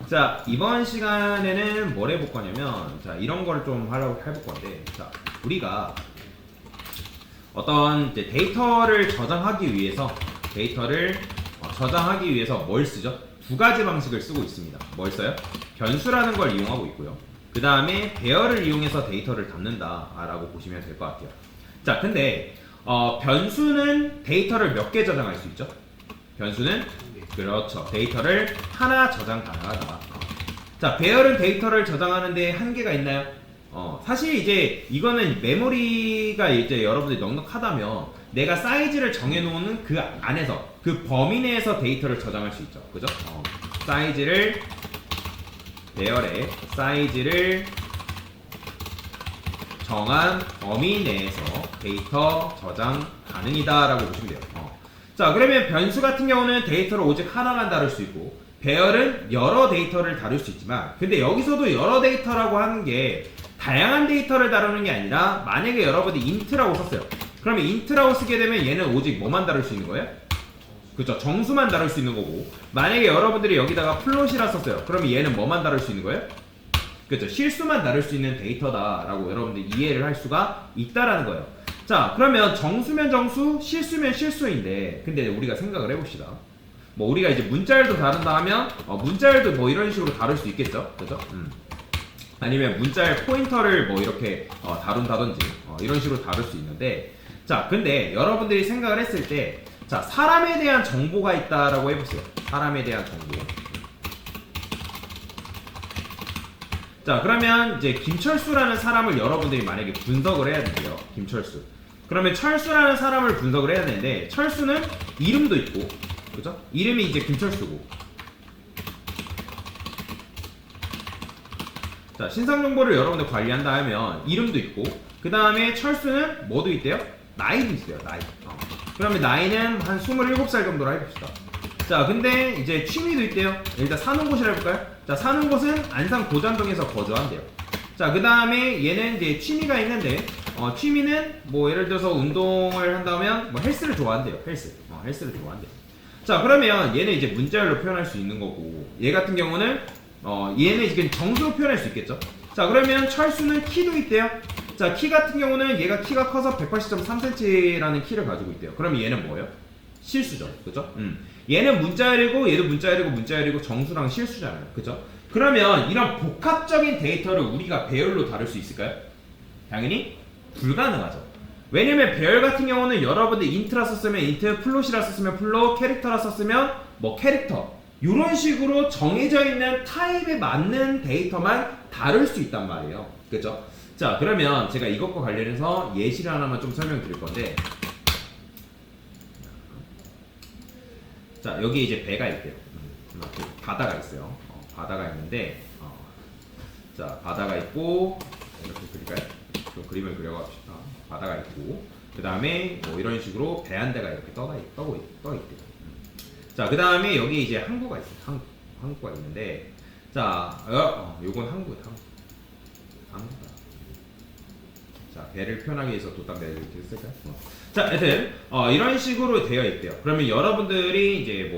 자, 이번 시간에는 뭘 해볼 거냐면, 자, 이런 걸 좀 하려고 해볼 건데, 자, 우리가 어떤 이제 데이터를 저장하기 위해서, 저장하기 위해서 뭘 쓰죠? 두 가지 방식을 쓰고 있습니다. 뭘 써요? 변수라는 걸 이용하고 있고요. 그 다음에 배열을 이용해서 데이터를 담는다라고 보시면 될 것 같아요. 자, 근데 변수는 데이터를 몇 개 저장할 수 있죠? 변수는 그렇죠. 데이터를 하나 저장 가능하다. 자, 배열은 데이터를 저장하는데 한계가 있나요? 사실 이제 이거는 메모리가 이제 여러분들이 넉넉하다면 내가 사이즈를 정해놓는 그 안에서 그 범위 내에서 데이터를 저장할 수 있죠. 그죠? 사이즈를 배열의 사이즈를 정한 범위 내에서 데이터 저장 가능이다라고 보시면 돼요. 자, 그러면 변수 같은 경우는 데이터를 오직 하나만 다룰 수 있고 배열은 여러 데이터를 다룰 수 있지만 근데 여기서도 여러 데이터라고 하는 게 다양한 데이터를 다루는 게 아니라 만약에 여러분들이 int라고 썼어요. 그러면 int라고 쓰게 되면 얘는 오직 뭐만 다룰 수 있는 거예요? 그죠? 정수만 다룰 수 있는 거고 만약에 여러분들이 여기다가 플롯이라 썼어요. 그러면 얘는 뭐만 다룰 수 있는 거예요? 그죠? 실수만 다룰 수 있는 데이터다라고 여러분들이 이해를 할 수가 있다라는 거예요. 자, 그러면 정수면 정수, 실수면 실수인데 근데 우리가 생각을 해봅시다. 뭐 우리가 이제 문자열도 다룬다 하면 문자열도 뭐 이런 식으로 다룰 수 있겠죠? 그죠? 아니면 문자열 포인터를 뭐 이렇게 다룬다든지 이런 식으로 다룰 수 있는데 자, 근데 여러분들이 생각을 했을 때 자, 사람에 대한 정보가 있다라고 해보세요. 사람에 대한 정보. 자, 그러면 이제 김철수라는 사람을 여러분들이 만약에 분석을 해야 된대요. 김철수. 그러면 철수라는 사람을 분석을 해야 되는데 철수는 이름도 있고 그죠? 이름이 이제 김철수고 자, 신상정보를 여러분들 관리한다 하면 이름도 있고 그 다음에 철수는 뭐도 있대요? 나이도 있어요. 나이. 그러면 나이는 한 27살 정도로 해봅시다. 자, 근데 이제 취미도 있대요. 일단 사는 곳이라 해볼까요? 자, 사는 곳은 안산 고잔동에서 거주한대요. 자, 그 다음에 얘는 이제 취미가 있는데 취미는 뭐 예를 들어서 운동을 한다면 뭐 헬스를 좋아한대요. 헬스를 좋아한대요. 자, 그러면 얘는 이제 문자열로 표현할 수 있는 거고 얘 같은 경우는 얘는 지금 정수로 표현할 수 있겠죠. 자, 그러면 철수는 키도 있대요. 자, 키 같은 경우는 얘가 키가 커서 180.3cm라는 키를 가지고 있대요. 그러면 얘는 뭐예요? 실수죠. 그죠? 얘는 문자열이고 얘도 문자열이고 정수랑 실수잖아요. 그죠? 그러면 이런 복합적인 데이터를 우리가 배열로 다룰 수 있을까요? 당연히 불가능하죠. 왜냐면 배열 같은 경우는 여러분들 인트라 썼으면 인트, 플롯이라 썼으면 플롯, 캐릭터라 썼으면 뭐 캐릭터 이런 식으로 정해져 있는 타입에 맞는 데이터만 다룰 수 있단 말이에요. 그죠? 자, 그러면 제가 이것과 관련해서 예시를 하나만 좀 설명드릴 건데 자, 여기 이제 배가 있대요. 바다가 있어요. 바다가 있는데 자, 바다가 있고 이렇게 그릴까요? 좀 그림을 그려봅시다. 바다가 있고 그 다음에 뭐 이런 식으로 배 한 대가 이렇게 떠 있대요. 자, 그 다음에 여기 이제 항구가 있어요. 항구가 있는데 자, 요건 항구다. 자, 배를 표현하기 위해서 돛담배를 이렇게 쓸까요? 자, 하여튼 이런 식으로 되어 있대요. 그러면 여러분들이 이제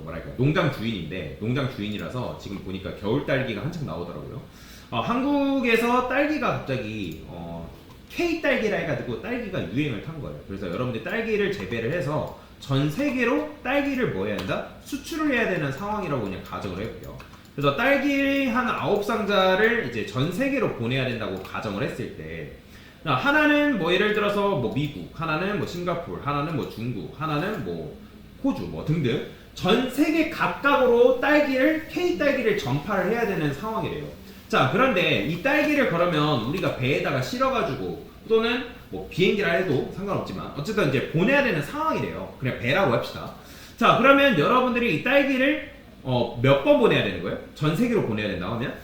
뭐랄까 농장 주인인데 농장 주인이라서 지금 보니까 겨울 딸기가 한창 나오더라고요. 한국에서 딸기가 갑자기 K 딸기라 해가지고 딸기가 유행을 탄 거예요. 그래서 여러분들 딸기를 재배를 해서 전 세계로 딸기를 뭐 해야 된다? 수출을 해야 되는 상황이라고 그냥 가정을 해볼게요. 그래서 딸기 한 9상자를 이제 전 세계로 보내야 된다고 가정을 했을 때 하나는 뭐 예를 들어서 뭐 미국, 하나는 뭐 싱가포르, 하나는 뭐 중국, 하나는 뭐 호주 뭐 등등 전 세계 각각으로 K 딸기를 전파를 해야 되는 상황이래요. 자, 그런데 이 딸기를 그러면 우리가 배에다가 실어가지고 또는 뭐 비행기라 해도 상관없지만 어쨌든 이제 보내야 되는 상황이래요. 그냥 배라고 합시다. 자, 그러면 여러분들이 이 딸기를 몇 번 보내야 되는 거예요? 전 세계로 보내야 된다고 하면?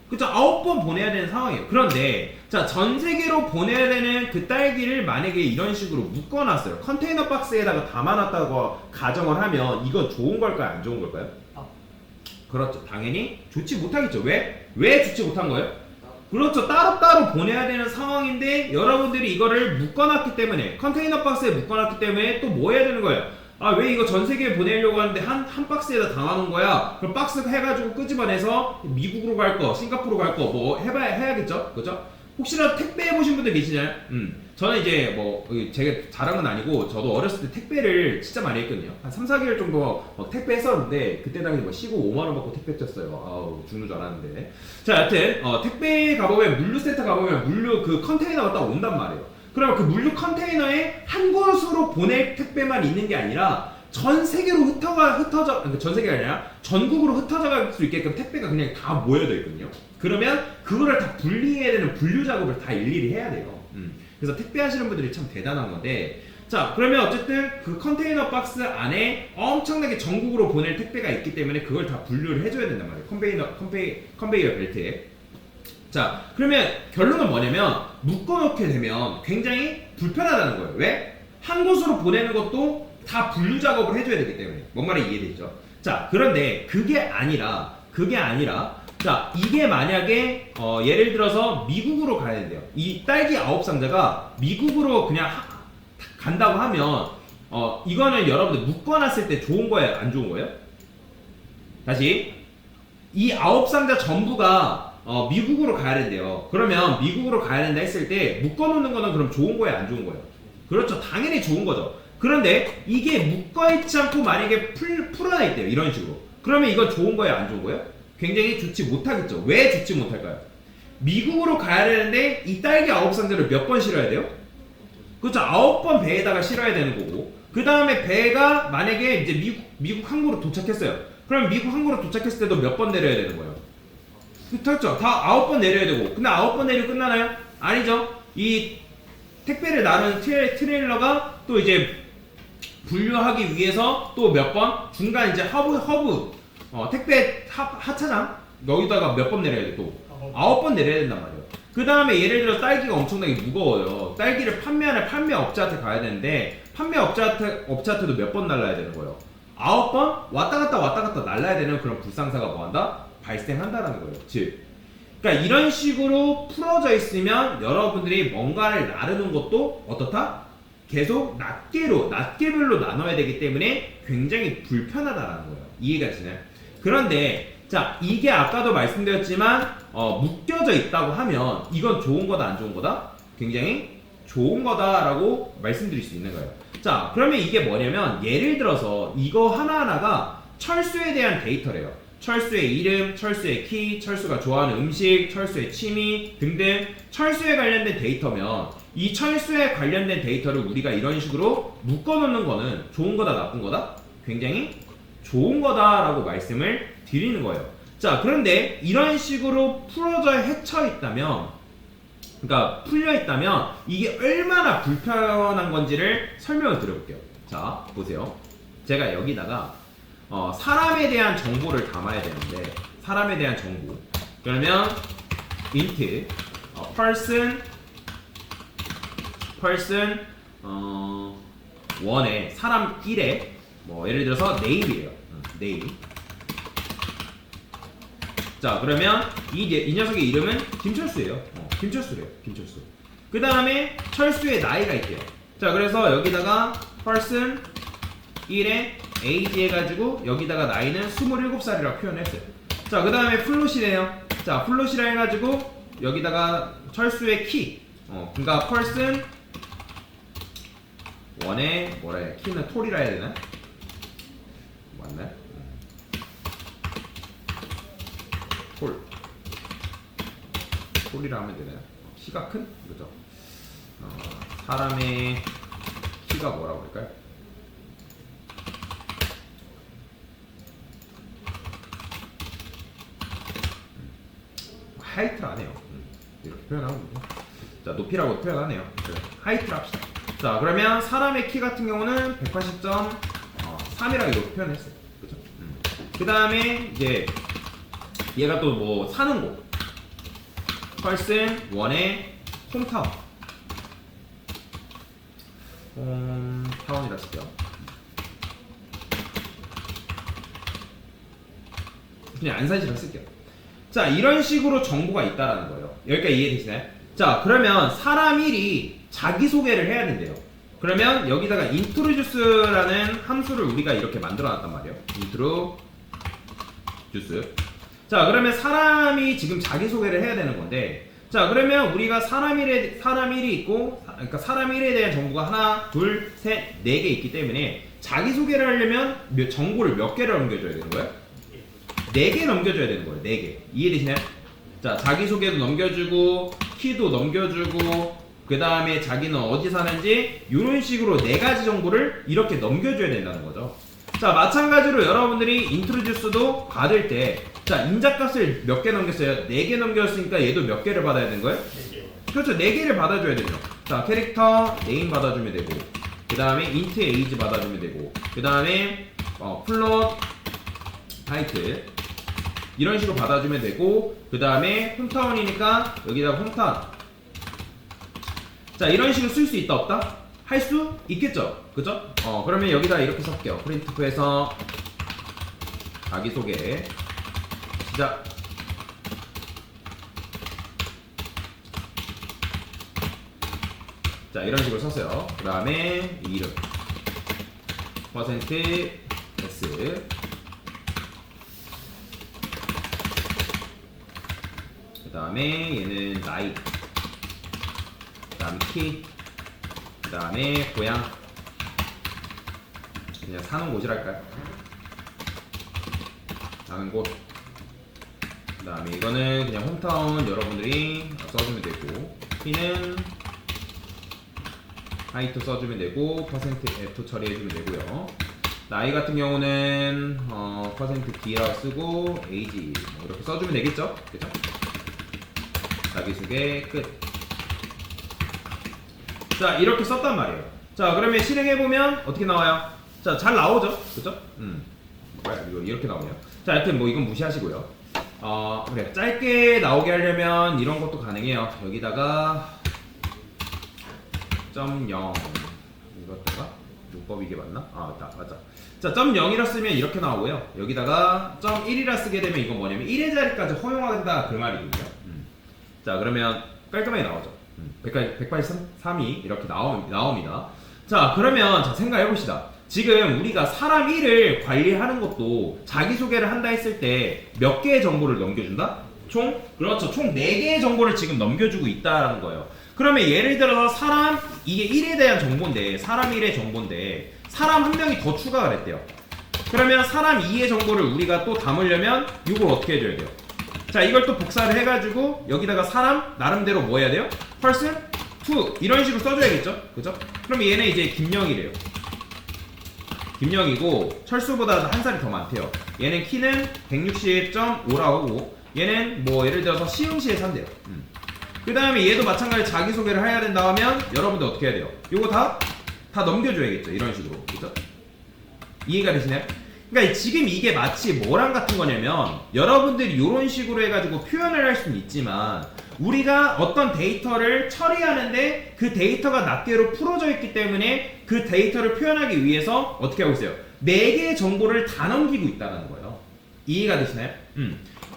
그쵸? 9번 보내야 되는 상황이에요. 그런데 자, 전 세계로 보내야 되는 그 딸기를 만약에 이런 식으로 묶어놨어요. 컨테이너 박스에다가 담아놨다고 가정을 하면 이건 좋은 걸까요? 안 좋은 걸까요? 그렇죠. 당연히 좋지 못하겠죠. 왜? 왜 좋지 못한 거예요? 그렇죠. 따로따로 보내야 되는 상황인데 여러분들이 이거를 묶어놨기 때문에 컨테이너 박스에 묶어놨기 때문에 또 뭐 해야 되는 거예요? 아, 왜 이거 전 세계에 보내려고 하는데 한 박스에다 담아놓은 거야? 그럼 박스 해가지고 끄집어내서 미국으로 갈 거, 싱가포르 갈 거 뭐 해야겠죠? 그죠? 혹시나 택배 해보신 분들 계시나요? 저는 이제 뭐 제가 자랑은 아니고 저도 어렸을 때 택배를 진짜 많이 했거든요. 한 3, 4개월 정도 택배 했었는데 그때 당시 뭐 시고 5만 원 받고 택배 했었어요. 아우 죽는 줄 알았는데. 자, 여튼 택배 가보면 물류센터 가보면 물류 그 컨테이너가 딱 온단 말이에요. 그러면 그 물류 컨테이너에 한 곳으로 보낼 택배만 있는 게 아니라 전 세계로 흩어져, 그러니까 전 세계가 아니라 전국으로 흩어져 갈 수 있게끔 택배가 그냥 다 모여져 있거든요. 그러면 그거를 다 분리해야 되는 분류 작업을 다 일일이 해야 돼요. 그래서 택배 하시는 분들이 참 대단한 건데, 자, 그러면 어쨌든 그 컨테이너 박스 안에 엄청나게 전국으로 보낼 택배가 있기 때문에 그걸 다 분류를 해줘야 된단 말이에요. 컨베이어 벨트에. 자, 그러면 결론은 뭐냐면 묶어놓게 되면 굉장히 불편하다는 거예요. 왜? 한 곳으로 보내는 것도 다 분류 작업을 해줘야 되기 때문에. 뭔 말이 이해되죠? 자, 그런데 그게 아니라 자, 이게 만약에 예를 들어서 미국으로 가야 된대요. 이 딸기 9상자가 미국으로 그냥 간다고 하면 이거는 여러분들 묶어놨을 때 좋은 거예요? 안 좋은 거예요? 다시, 이 9상자 전부가 미국으로 가야 된대요. 그러면 미국으로 가야 된다 했을 때 묶어놓는 거는 그럼 좋은 거예요? 안 좋은 거예요? 그렇죠. 당연히 좋은 거죠. 그런데 이게 묶어있지 않고 만약에 풀어나 있대요. 이런 식으로. 그러면 이건 좋은 거예요? 안 좋은 거예요? 굉장히 좋지 못하겠죠. 왜 좋지 못할까요? 미국으로 가야 되는데 이 딸기 9상자를 몇 번 실어야 돼요? 그렇죠. 9번 배에다가 실어야 되는 거고, 그 다음에 배가 만약에 이제 미국 항구로 도착했어요. 그럼 미국 항구로 도착했을 때도 몇 번 내려야 되는 거예요? 그렇죠. 다 9번 내려야 되고. 근데 9번 내리고 끝나나요? 아니죠. 이 택배를 나르는 트레일러가 또 이제 분류하기 위해서 또 몇 번? 중간 이제 허브 택배 하차장 여기다가 몇 번 내려야 돼? 또 9번 내려야 된단 말이에요. 그 다음에 예를 들어 딸기가 엄청나게 무거워요. 딸기를 판매하는 판매 업자한테 가야 되는데 판매 업자한테도 몇 번 날라야 되는 거예요? 9번 왔다 갔다 날라야 되는 그런 불상사가 뭐한다? 발생한다라는 거예요. 즉, 그러니까 이런 식으로 풀어져 있으면 여러분들이 뭔가를 나르는 것도 어떻다? 계속 낱개별로 나눠야 되기 때문에 굉장히 불편하다라는 거예요. 이해가 되시나요? 그런데 자, 이게 아까도 말씀드렸지만 묶여져 있다고 하면 이건 좋은 거다 안 좋은 거다? 굉장히 좋은 거다라고 말씀드릴 수 있는 거예요. 자, 그러면 이게 뭐냐면 예를 들어서 이거 하나하나가 철수에 대한 데이터래요. 철수의 이름, 철수의 키, 철수가 좋아하는 음식, 철수의 취미 등등 철수에 관련된 데이터면 이 철수에 관련된 데이터를 우리가 이런 식으로 묶어놓는 거는 좋은 거다 나쁜 거다? 굉장히 좋은 거다라고 말씀을 드리는 거예요. 자, 그런데 이런 식으로 풀어져 헤쳐 있다면, 그러니까 풀려 있다면 이게 얼마나 불편한 건지를 설명을 드려볼게요. 자, 보세요. 제가 여기다가 사람에 대한 정보를 담아야 되는데, 사람에 대한 정보. 그러면 int person 1에 사람 1에 뭐 예를 들어서 name이에요. name. 자, 그러면 이 녀석의 이름은 김철수예요. 김철수래요. 김철수. 그 다음에 철수의 나이가 있대요. 자, 그래서 여기다가 person 1에 age 해가지고 여기다가 나이는 27살이라고 표현했어요. 자, 그 다음에 플롯이래요. 자, 플롯이라 해가지고 여기다가 철수의 키. 그러니까 person 1에 뭐라 해야, 키는 톨이라 해야 되나? 맞나요? 톨이라 하면 되나요? 키가 큰? 그죠? 사람의 키가 뭐라고 할까요? 하이트를 안 해요. 이렇게 표현하거든요. 자, 높이라고 표현하네요. 그래, 하이트를 합시다. 자, 그러면 사람의 키 같은 경우는 180.3이라고 이렇게 표현했어요. 그죠? 그 다음에 이제 얘가 또 뭐 사는 곳. person 1의 홈타운. 홈타운이라 쓸게요. 그냥 안산시라 쓸게요. 자, 이런 식으로 정보가 있다라는 거예요. 여기까지 이해되시나요? 자, 그러면 사람 1이 자기소개를 해야 된대요. 그러면 여기다가 introduce라는 함수를 우리가 이렇게 만들어 놨단 말이에요. introduce. 자, 그러면 사람이 지금 자기소개를 해야 되는 건데, 자, 그러면 우리가 사람 1이 있고, 그러니까 사람 1에 대한 정보가 하나, 둘, 셋, 네 개 있기 때문에 자기소개를 하려면 정보를 몇 개를 넘겨줘야 되는 거예요? 4개 넘겨줘야 되는 거예요. 4개. 이해되시나요? 자, 자기소개도 넘겨주고, 키도 넘겨주고, 그 다음에 자기는 어디 사는지, 이런 식으로 4가지 정보를 이렇게 넘겨줘야 된다는 거죠. 자, 마찬가지로 여러분들이 introduce도 받을 때, 자, 인자값을 몇 개 넘겼어요? 4개 넘겼으니까 얘도 몇 개를 받아야 되는 거예요? 4개. 그렇죠. 4개를 받아줘야 되죠. 자, 캐릭터 네임 받아주면 되고, 그 다음에 int age 받아주면 되고, 그 다음에 플롯 하이트 이런 식으로 받아주면 되고, 그 다음에 홈타운이니까 여기다가 홈타운. 자, 이런 식으로 쓸 수 있다 없다? 할 수 있겠죠? 그죠? 그러면 여기다 이렇게 쓸게요. 프린트프에서 자기소개 시작. 자, 이런 식으로 썼어요. 그 다음에 이름 %s. 그 다음에 얘는 나이, 그 다음에 키, 그 다음에 고향, 그냥 사는 곳이랄까요? 사는 곳. 그 다음에 이거는 그냥 홈타운 여러분들이 써주면 되고, 키는 하이트 써주면 되고, %f 처리해주면 되고요. 나이 같은 경우는 %d라고 쓰고, age 뭐 이렇게 써주면 되겠죠? 그죠? 자기소개 끝. 자, 이렇게 썼단 말이에요. 자, 그러면 실행해보면 어떻게 나와요? 자, 잘 나오죠? 그죠? 이거 이렇게 나오네요. 자, 하여튼 뭐 이건 무시하시고요. 그래. 짧게 나오게 하려면 이런 것도 가능해요. 여기다가 .0 이것도가? 문법 이게 맞나? 맞아. 자, .0이라 쓰면 이렇게 나오고요. 여기다가 .1이라 쓰게 되면 이건 뭐냐면 1의 자리까지 허용한다 그 말이거든요. 자, 그러면 깔끔하게 나오죠. 183이 이렇게 나옵니다. 자, 그러면 자, 생각해 봅시다. 지금 우리가 사람 1을 관리하는 것도 자기소개를 한다 했을 때 몇 개의 정보를 넘겨준다? 그렇죠. 총 4개의 정보를 지금 넘겨주고 있다라는 거예요. 그러면 예를 들어서 이게 1에 대한 정보인데, 사람 1의 정보인데, 사람 한 명이 더 추가가 됐대요. 그러면 사람 2의 정보를 우리가 또 담으려면 이걸 어떻게 해줘야 돼요? 자, 이걸 또 복사를 해가지고 여기다가 사람 나름대로 뭐 해야 돼요? person, to 이런 식으로 써줘야겠죠? 그죠? 그럼 얘는 이제 김영이래요. 김영이고 철수보다 한 살이 더 많대요. 얘는 키는 160.5라고 하고, 얘는 뭐 예를 들어서 시흥시에 산대요. 그 다음에 얘도 마찬가지로 자기소개를 해야 된다 하면 여러분들 어떻게 해야 돼요? 요거 다 넘겨줘야겠죠. 이런 식으로. 그죠? 이해가 되시나요? 그러니까 지금 이게 마치 뭐랑 같은 거냐면, 여러분들이 이런 식으로 해가지고 표현을 할 수는 있지만, 우리가 어떤 데이터를 처리하는데 그 데이터가 낱개로 풀어져 있기 때문에 그 데이터를 표현하기 위해서 어떻게 하고 있어요? 4개의 정보를 다 넘기고 있다는 거예요. 이해가 되시나요?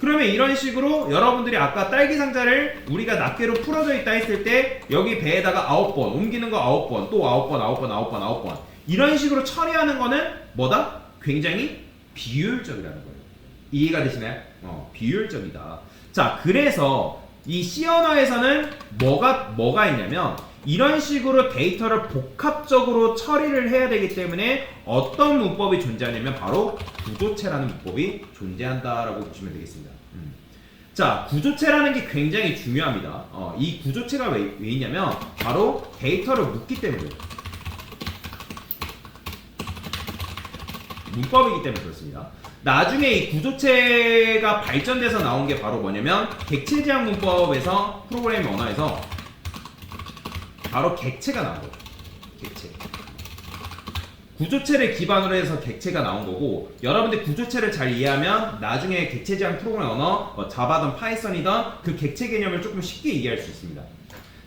그러면 이런 식으로 여러분들이 아까 딸기 상자를 우리가 낱개로 풀어져 있다 했을 때 여기 배에다가 9번, 옮기는 거 9번, 또 9번 이런 식으로 처리하는 거는 뭐다? 굉장히 비효율적이라는 거예요. 이해가 되시나요? 비효율적이다. 자, 그래서 이 C 언어에서는 뭐가 있냐면, 이런 식으로 데이터를 복합적으로 처리를 해야 되기 때문에 어떤 문법이 존재하냐면 바로 구조체라는 문법이 존재한다라고 보시면 되겠습니다. 자, 구조체라는 게 굉장히 중요합니다. 이 구조체가 왜 있냐면 바로 데이터를 묶기 때문에, 문법이기 때문에 그렇습니다. 나중에 이 구조체가 발전돼서 나온 게 바로 뭐냐면 객체지향 문법에서, 프로그래밍 언어에서 바로 객체가 나온 거죠. 객체. 구조체를 기반으로 해서 객체가 나온 거고, 여러분들 구조체를 잘 이해하면 나중에 객체지향 프로그래밍 언어, 자바든 파이썬이든 그 객체 개념을 조금 쉽게 이해할 수 있습니다.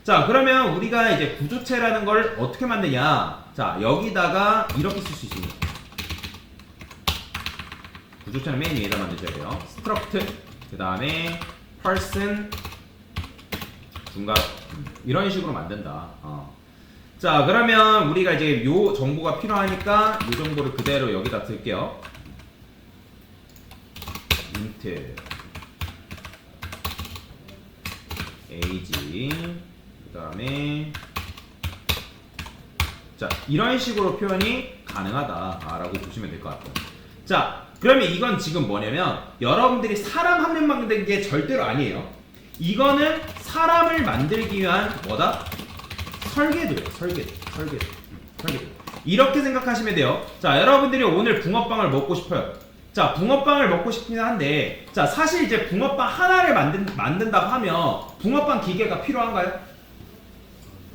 자, 그러면 우리가 이제 구조체라는 걸 어떻게 만드냐? 자, 여기다가 이렇게 쓸 수 있습니다. 구조체는 맨 위에다 만드셔야 돼요. struct, 그 다음에 person, 중괄호 이런 식으로 만든다. 자, 그러면 우리가 이제 요 정보가 필요하니까 요 정보를 그대로 여기다 쓸게요. int age 그 다음에 자, 이런 식으로 표현이 가능하다라고 보시면 될 것 같아요. 자, 그러면 이건 지금 뭐냐면 여러분들이 사람 한 명 만든 게 절대로 아니에요. 이거는 사람을 만들기 위한 뭐다? 설계도예요. 설계도. 이렇게 생각하시면 돼요. 자, 여러분들이 오늘 붕어빵을 먹고 싶어요. 자, 붕어빵을 먹고 싶긴 한데, 자, 사실 이제 붕어빵 하나를 만든다고 하면 붕어빵 기계가 필요한가요?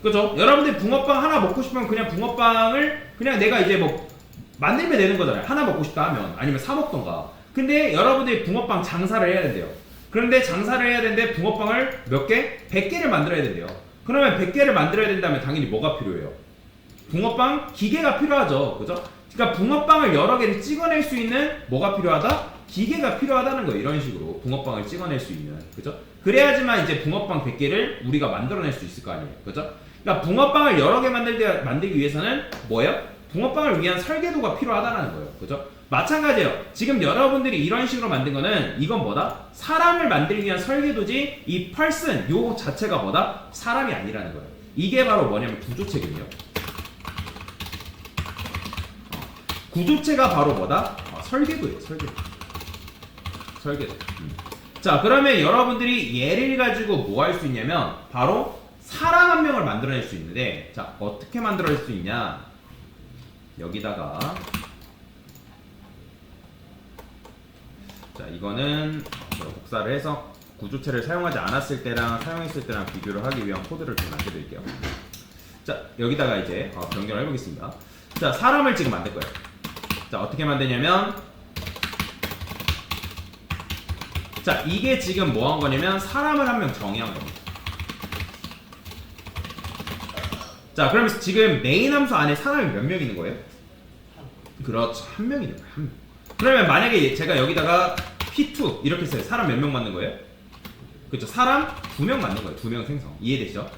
그죠? 여러분들이 붕어빵 하나 먹고 싶으면 그냥 붕어빵을 그냥 내가 이제 뭐 만들면 되는 거잖아요. 하나 먹고 싶다 하면 아니면 사 먹던가. 근데 여러분들이 붕어빵 장사를 해야 된대요. 그런데 장사를 해야 되는데 붕어빵을 몇 개? 100개를 만들어야 된대요. 그러면 100개를 만들어야 된다면 당연히 뭐가 필요해요? 붕어빵 기계가 필요하죠. 그죠? 그러니까 붕어빵을 여러 개를 찍어낼 수 있는 뭐가 필요하다? 기계가 필요하다는 거예요. 이런 식으로 붕어빵을 찍어낼 수 있는. 그죠? 그래야지만 이제 붕어빵 100개를 우리가 만들어낼 수 있을 거 아니에요. 그죠? 그러니까 붕어빵을 여러 개 만들기 위해서는 뭐예요? 붕어빵을 위한 설계도가 필요하다는 거예요. 그죠? 마찬가지예요. 지금 여러분들이 이런 식으로 만든 거는 이건 뭐다? 사람을 만들기 위한 설계도지 이 person 요 자체가 뭐다? 사람이 아니라는 거예요. 이게 바로 뭐냐면 구조체거든요. 구조체가 바로 뭐다? 설계도예요. 설계도. 자, 그러면 여러분들이 얘를 가지고 뭐 할 수 있냐면 바로 사람 한 명을 만들어낼 수 있는데, 자, 어떻게 만들어낼 수 있냐? 여기다가 자, 이거는 복사를 해서 구조체를 사용하지 않았을 때랑 사용했을 때랑 비교를 하기 위한 코드를 좀 남겨드릴게요. 자, 여기다가 이제 변경을 해보겠습니다. 자, 사람을 지금 만들 거예요. 자, 어떻게 만드냐면, 자, 이게 지금 뭐 한 거냐면 사람을 한 명 정의한 겁니다. 자, 그러면 지금 메인 함수 안에 사람이 몇 명 있는 거예요? 그렇죠, 한 명 있는 거예요. 한 명. 그러면 만약에 제가 여기다가 P2 이렇게 써요. 사람 몇 명 만든 거예요? 그렇죠, 사람 2명 만든 거예요. 2명 생성. 이해되시죠?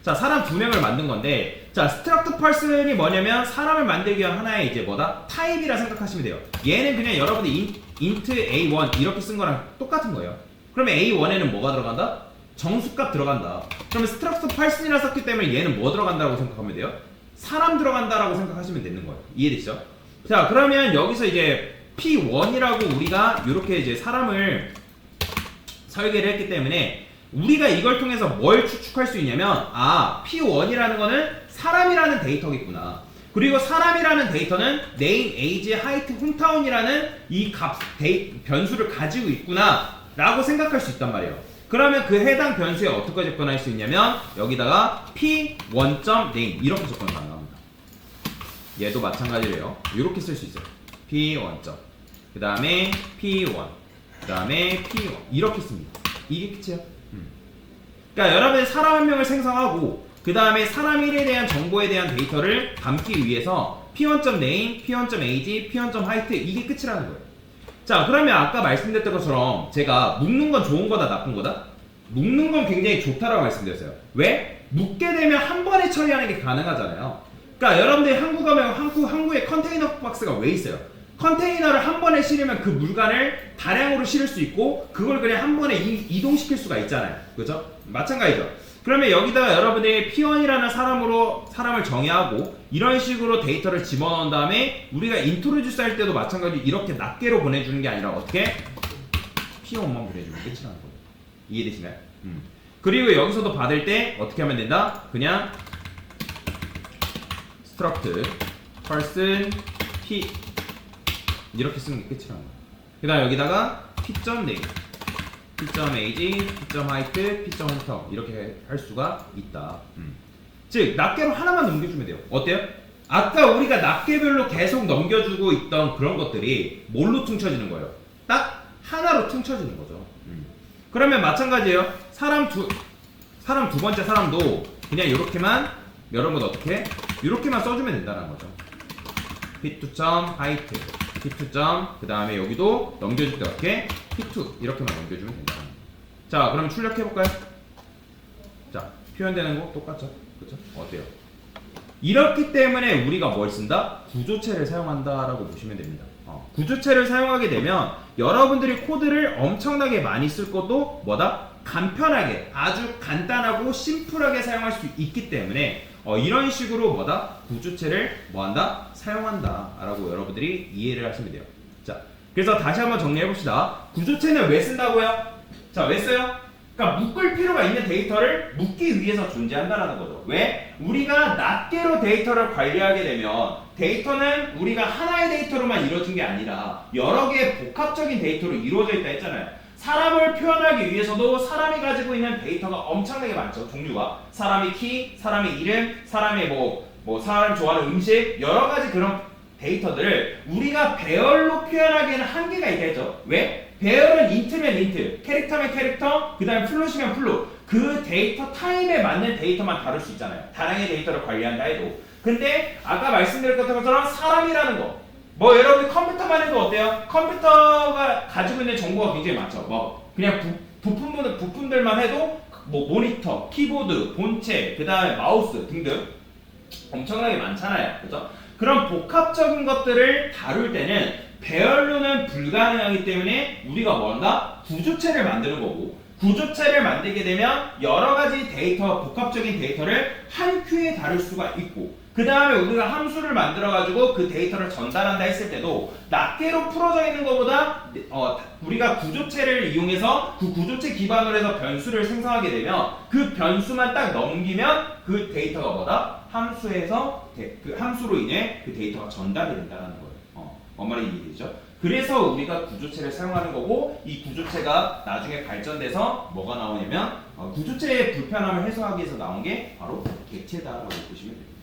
자, 사람 2명을 만든 건데, 자, struct person이 뭐냐면 사람을 만들기 위한 하나의 이제 뭐다? 타입이라 생각하시면 돼요. 얘는 그냥 여러분들이 int a1 이렇게 쓴 거랑 똑같은 거예요. 그러면 a1에는 뭐가 들어간다? 정수값 들어간다. 그러면 struct person이라 썼기 때문에 얘는 뭐 들어간다고 생각하면 돼요? 사람 들어간다라고 생각하시면 되는 거예요. 이해되시죠? 자, 그러면 여기서 이제 p1이라고 우리가 이렇게 이제 사람을 설계를 했기 때문에 우리가 이걸 통해서 뭘 추측할 수 있냐면, p1이라는 거는 사람이라는 데이터겠구나. 그리고 사람이라는 데이터는 name, age, height, hometown이라는 이 변수를 가지고 있구나 라고 생각할 수 있단 말이에요. 그러면 그 해당 변수에 어떻게 접근할 수 있냐면 여기다가 p1.name 이렇게 접근 가능합니다. 얘도 마찬가지래요. 이렇게 쓸 수 있어요. p1. 그 다음에 p1. 그 다음에 p1 이렇게 씁니다. 이게 끝이에요. 그러니까 여러분이 사람 한 명을 생성하고 그 다음에 사람 1에 대한 정보에 대한 데이터를 담기 위해서 p1.name, p1.age, p1.height 이게 끝이라는 거예요. 자, 그러면 아까 말씀드렸던 것처럼 제가 묶는 건 좋은 거다 나쁜 거다? 묶는 건 굉장히 좋다라고 말씀드렸어요. 왜? 묶게 되면 한 번에 처리하는 게 가능하잖아요. 그러니까 여러분들이 한국 가면 항구에 컨테이너 박스가 왜 있어요? 컨테이너를 한 번에 실으면 그 물건을 다량으로 실을 수 있고 그걸 그냥 한 번에 이동시킬 수가 있잖아요. 그죠? 마찬가지죠. 그러면 여기다가 여러분들이 P1이라는 사람을 정의하고 이런 식으로 데이터를 집어넣은 다음에 우리가 인트로듀스 할 때도 마찬가지로 이렇게 낱개로 보내주는 게 아니라 어떻게? P1만 보내주면 끝이라는 거예요. 이해되시나요? 그리고 여기서도 받을 때 어떻게 하면 된다? 그냥 struct person P 이렇게 쓰는 게 끝이라는 거예요. 그 다음 여기다가 p.name, p.age, p.height, p.hometown 이렇게 할 수가 있다. 즉 낱개로 하나만 넘겨주면 돼요. 어때요? 아까 우리가 낱개별로 계속 넘겨주고 있던 그런 것들이 뭘로 퉁쳐지는 거예요? 딱 하나로 퉁쳐지는 거죠. 그러면 마찬가지예요. 사람 두 번째 사람도 그냥 이렇게만 여러분 어떻게? 이렇게만 써주면 된다는 거죠. p2.height, p2. 그 다음에 여기도 넘겨줄 때 어떻게? p2 이렇게만 넘겨주면 된다. 자, 그럼 출력해볼까요? 자, 표현되는 거 똑같죠? 그쵸? 어때요? 이렇기 때문에 우리가 뭘 쓴다? 구조체를 사용한다라고 보시면 됩니다. 구조체를 사용하게 되면 여러분들이 코드를 엄청나게 많이 쓸 것도 뭐다? 간편하게, 아주 간단하고 심플하게 사용할 수 있기 때문에 이런 식으로 뭐다? 구조체를 뭐한다? 사용한다 라고 여러분들이 이해를 하시면 돼요. 자, 그래서 다시 한번 정리해 봅시다. 구조체는 왜 쓴다고요? 자, 왜 써요? 그러니까 묶을 필요가 있는 데이터를 묶기 위해서 존재한다라는 거죠. 왜? 우리가 낱개로 데이터를 관리하게 되면 데이터는 우리가 하나의 데이터로만 이루어진 게 아니라 여러 개의 복합적인 데이터로 이루어져 있다 했잖아요. 사람을 표현하기 위해서도 사람이 가지고 있는 데이터가 엄청나게 많죠. 종류가. 사람의 키, 사람의 이름, 사람의 사람 좋아하는 음식, 여러 가지 그런 데이터들을 우리가 배열로 표현하기에는 한계가 있겠죠. 왜? 배열은 인트면 인트, 캐릭터면 캐릭터, 그 다음에 플롯이면 플롯. 그 데이터 타입에 맞는 데이터만 다룰 수 있잖아요. 다량의 데이터를 관리한다 해도. 근데 아까 말씀드렸던 것처럼 사람이라는 거. 여러분이 컴퓨터만 해도 어때요? 컴퓨터가 가지고 있는 정보가 굉장히 많죠. 그냥 부품들만 해도 모니터, 키보드, 본체, 그 다음에 마우스 등등 엄청나게 많잖아요. 그죠? 그런 복합적인 것들을 다룰 때는 배열로는 불가능하기 때문에 우리가 뭔가 구조체를 만드는 거고, 구조체를 만들게 되면 여러 가지 데이터, 복합적인 데이터를 한 큐에 다룰 수가 있고, 그 다음에 우리가 함수를 만들어 가지고 그 데이터를 전달한다 했을 때도 낱개로 풀어져 있는 것보다 우리가 구조체를 이용해서 그 구조체 기반으로 해서 변수를 생성하게 되면 그 변수만 딱 넘기면 그 데이터가 뭐다? 함수에서 그 함수로 인해 그 데이터가 전달이 된다는 거예요. 뭔 말인지 이해되죠? 그래서 우리가 구조체를 사용하는 거고, 이 구조체가 나중에 발전돼서 뭐가 나오냐면 구조체의 불편함을 해소하기 위해서 나온 게 바로 객체다라고 보시면 됩니다.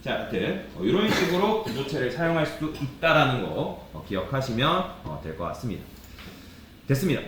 자, 하여튼 이런 식으로 구조체를 사용할 수 있다라는 거 기억하시면 될 것 같습니다. 됐습니다.